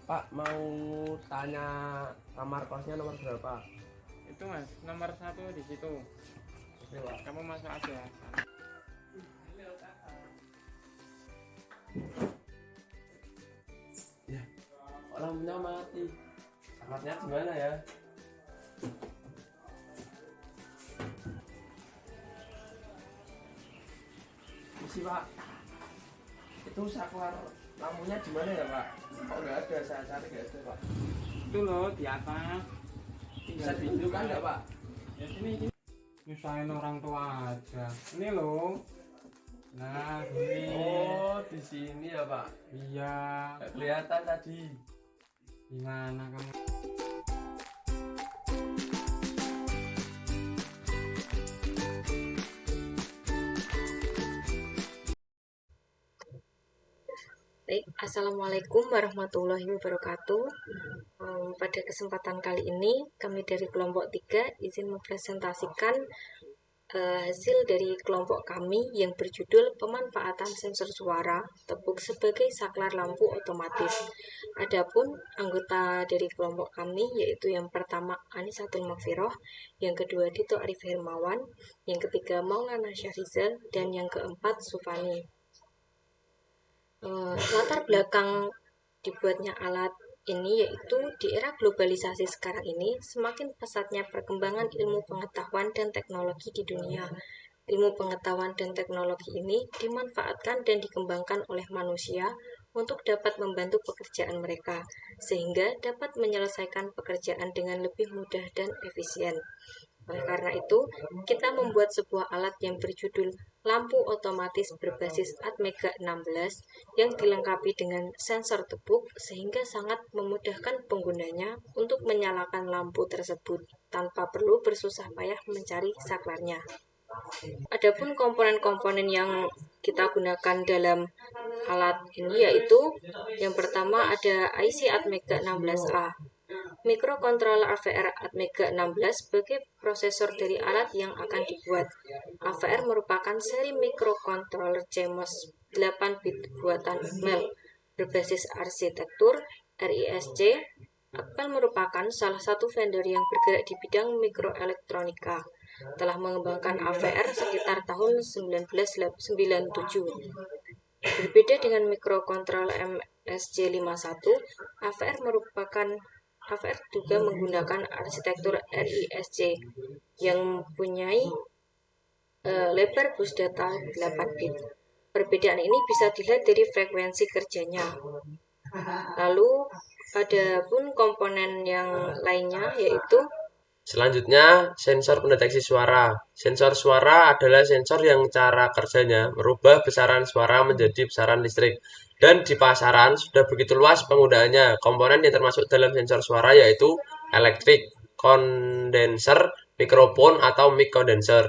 Pak, mau tanya kamar kosnya nomor berapa? Itu mas, nomor 1 di situ. Oke, Pak. Kamu masuk aja. Ya, lampunya mati. Sangatnya gimana ya? Isi, Pak. Itu saklar lampunya gimana ya, Pak? Kok nggak ada? Saya cari nggak ada, Pak. Itu loh di atas. Bisa Tinggal ditunjukkan nggak, Pak? Ya sini. Nyusahin orang tua aja. Ini loh. Nah, ini. Oh, di sini ya, Pak. Iya. Nggak kelihatan tadi. Gimana kamu? Baik, Assalamualaikum warahmatullahi wabarakatuh. Pada kesempatan kali ini, kami dari kelompok 3 izin mempresentasikan hasil dari kelompok kami yang berjudul pemanfaatan sensor suara tepuk sebagai saklar lampu otomatis. Adapun anggota dari kelompok kami yaitu yang pertama Anisatul Magfiroh, yang kedua Dito Arif Hermawan, yang ketiga Maulana Syahrizal, dan yang keempat Sufani. Latar belakang dibuatnya alat ini yaitu di era globalisasi sekarang ini semakin pesatnya perkembangan ilmu pengetahuan dan teknologi di dunia. Ilmu pengetahuan dan teknologi ini dimanfaatkan dan dikembangkan oleh manusia untuk dapat membantu pekerjaan mereka, sehingga dapat menyelesaikan pekerjaan dengan lebih mudah dan efisien. Oleh karena itu, kita membuat sebuah alat yang berjudul lampu otomatis berbasis Atmega 16 yang dilengkapi dengan sensor tepuk sehingga sangat memudahkan penggunanya untuk menyalakan lampu tersebut tanpa perlu bersusah payah mencari saklarnya. Adapun komponen-komponen yang kita gunakan dalam alat ini yaitu yang pertama ada IC Atmega 16A. Mikrokontroler AVR Atmega 16 sebagai prosesor dari alat yang akan dibuat. AVR merupakan seri mikrokontroler CMOS 8 bit buatan Apple berbasis arsitektur RISC. Apple merupakan salah satu vendor yang bergerak di bidang mikroelektronika. Telah mengembangkan AVR sekitar tahun 1997. Berbeda dengan mikrokontroler MSC51, AVR juga menggunakan arsitektur RISC yang mempunyai lebar bus data 8 bit. Perbedaan ini bisa dilihat dari frekuensi kerjanya. Lalu ada pun komponen yang lainnya yaitu Selanjutnya, sensor pendeteksi suara. Sensor suara adalah sensor yang cara kerjanya merubah besaran suara menjadi besaran listrik. Dan di pasaran sudah begitu luas penggunaannya. Komponen yang termasuk dalam sensor suara yaitu elektrik, kondenser, mikrofon atau mic condenser,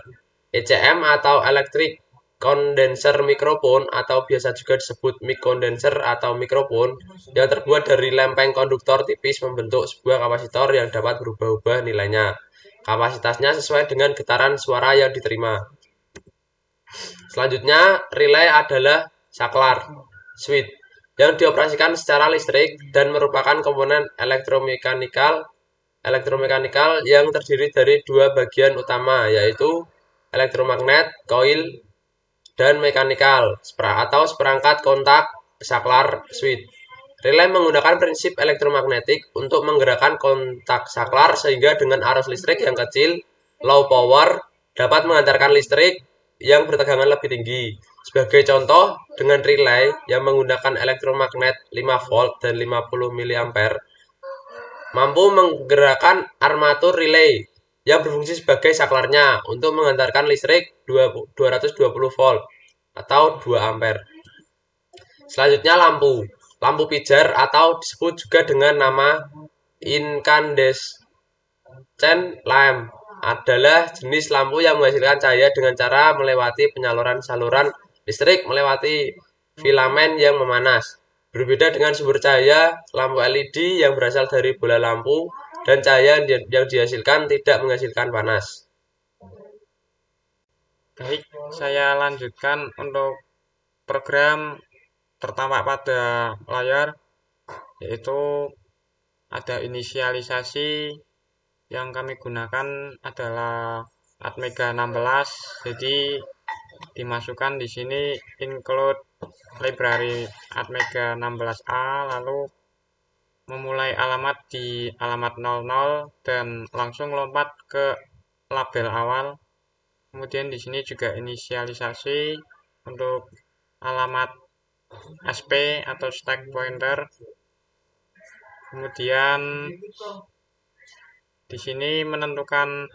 ECM atau elektrik kondenser mikrofon atau biasa juga disebut mic condenser atau mikrofon yang terbuat dari lempeng konduktor tipis membentuk sebuah kapasitor yang dapat berubah-ubah nilainya. Kapasitasnya sesuai dengan getaran suara yang diterima. Selanjutnya, relay adalah saklar switch yang dioperasikan secara listrik dan merupakan komponen elektromekanikal yang terdiri dari dua bagian utama yaitu elektromagnet, coil, dan mekanikal atau seperangkat kontak saklar switch. Relay menggunakan prinsip elektromagnetik untuk menggerakkan kontak saklar sehingga dengan arus listrik yang kecil, low power, dapat mengantarkan listrik yang bertegangan lebih tinggi. Sebagai contoh, dengan relay yang menggunakan elektromagnet 5 volt dan 50 mA mampu menggerakkan armatur relay yang berfungsi sebagai saklarnya untuk mengantarkan listrik 220 volt atau 2 ampere. Selanjutnya lampu. Lampu pijar atau disebut juga dengan nama incandescent lamp adalah jenis lampu yang menghasilkan cahaya dengan cara melewati penyaluran saluran listrik melewati filamen yang memanas. Berbeda dengan sumber cahaya lampu LED yang berasal dari bola lampu dan cahaya yang dihasilkan tidak menghasilkan panas. Baik, saya lanjutkan untuk program tertampak pada layar. yaitu ada inisialisasi yang kami gunakan adalah Atmega 16. Jadi dimasukkan di sini include library Atmega 16A, lalu memulai alamat di alamat 00 dan langsung lompat ke label awal. Kemudian di sini juga inisialisasi untuk alamat SP atau stack pointer. Kemudian di sini menentukan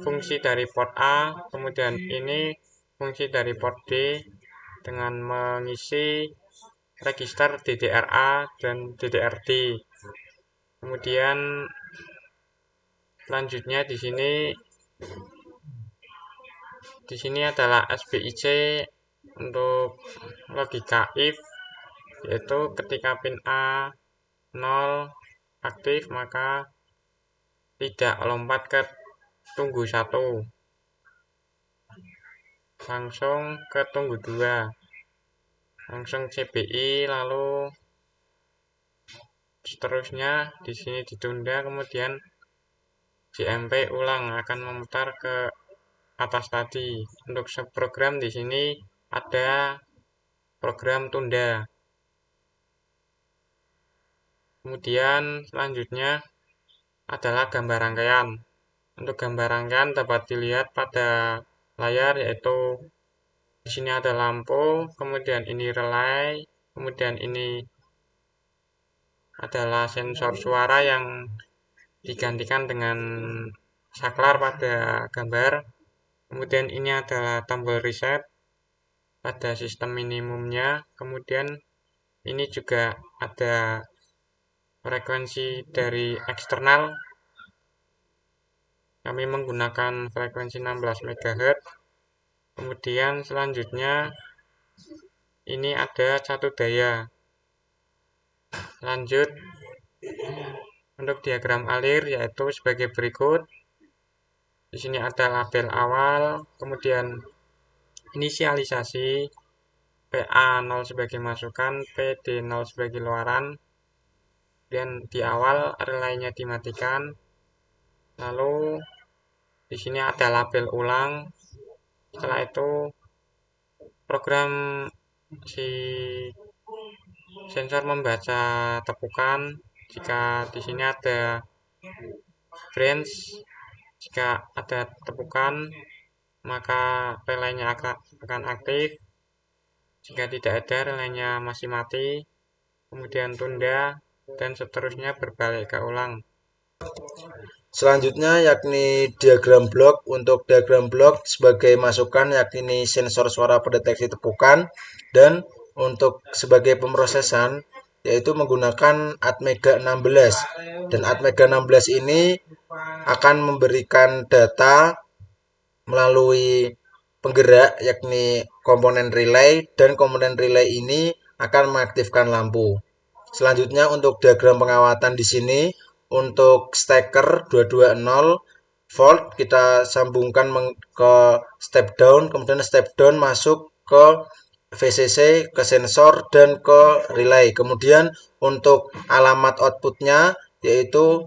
fungsi dari port A, kemudian ini fungsi dari port D dengan mengisi register DDR-A dan DDR-D. Kemudian selanjutnya di sini adalah SPIC untuk logika if, yaitu ketika pin A 0 aktif maka tidak lompat ke tunggu 1, langsung ke tunggu 2, langsung CBI, lalu seterusnya di sini ditunda, kemudian JMP ulang akan memutar ke atas tadi. Untuk subprogram di sini ada program tunda. Kemudian selanjutnya adalah gambar rangkaian. Untuk gambar rangkaian dapat dilihat pada layar, yaitu di sini ada lampu, kemudian ini relay, kemudian ini adalah sensor suara yang digantikan dengan saklar pada gambar. Kemudian ini adalah tombol reset pada sistem minimumnya. Kemudian ini juga ada frekuensi dari eksternal. Kami menggunakan frekuensi 16 MHz. Kemudian selanjutnya ini ada satu daya. Lanjut untuk diagram alir yaitu sebagai berikut. Di sini ada label awal, kemudian inisialisasi, PA0 sebagai masukan, PD0 sebagai luaran, dan di awal relaynya dimatikan. Lalu di sini ada label ulang. Setelah itu program si sensor membaca tepukan. Jika di sini ada branch, jika ada tepukan maka relaynya akan aktif. Jika tidak ada, relaynya masih mati. Kemudian tunda dan seterusnya berbalik ke ulang. Selanjutnya yakni diagram blok. Untuk diagram blok sebagai masukan yakni sensor suara pendeteksi tepukan, dan untuk sebagai pemrosesan yaitu menggunakan Atmega 16. Dan Atmega 16 ini akan memberikan data melalui penggerak yakni komponen relay, dan komponen relay ini akan mengaktifkan lampu. Selanjutnya untuk diagram pengawatan di sini untuk steker 220 volt kita sambungkan ke step down, kemudian step down masuk ke VCC, ke sensor dan ke relay. Kemudian untuk alamat outputnya yaitu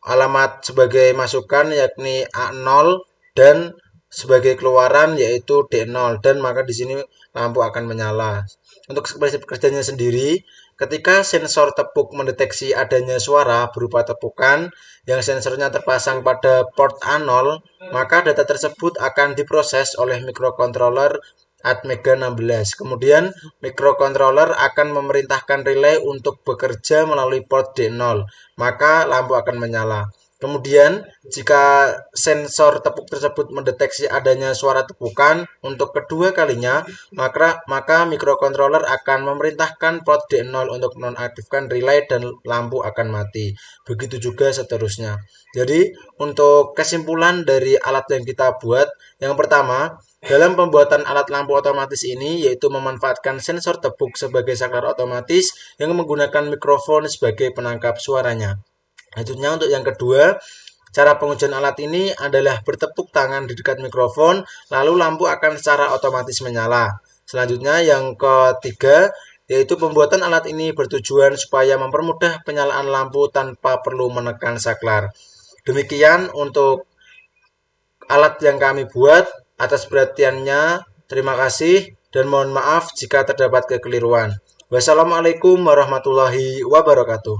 alamat sebagai masukan yakni A0 dan sebagai keluaran yaitu D0, dan maka di sini lampu akan menyala. Untuk prinsip kerjanya sendiri, ketika sensor tepuk mendeteksi adanya suara berupa tepukan yang sensornya terpasang pada port A0, maka data tersebut akan diproses oleh microcontroller Atmega 16. Kemudian microcontroller akan memerintahkan relay untuk bekerja melalui port D0, maka lampu akan menyala. Kemudian jika sensor tepuk tersebut mendeteksi adanya suara tepukan untuk kedua kalinya, maka microcontroller akan memerintahkan port D0 untuk menonaktifkan relay dan lampu akan mati. Begitu juga seterusnya. Jadi untuk kesimpulan dari alat yang kita buat, yang pertama, dalam pembuatan alat lampu otomatis ini yaitu memanfaatkan sensor tepuk sebagai saklar otomatis yang menggunakan mikrofon sebagai penangkap suaranya. Selanjutnya untuk yang kedua, cara pengujian alat ini adalah bertepuk tangan di dekat mikrofon, lalu lampu akan secara otomatis menyala. Selanjutnya yang ketiga, yaitu pembuatan alat ini bertujuan supaya mempermudah penyalaan lampu tanpa perlu menekan saklar. Demikian untuk alat yang kami buat. Atas perhatiannya, terima kasih dan mohon maaf jika terdapat kekeliruan. Wassalamualaikum warahmatullahi wabarakatuh.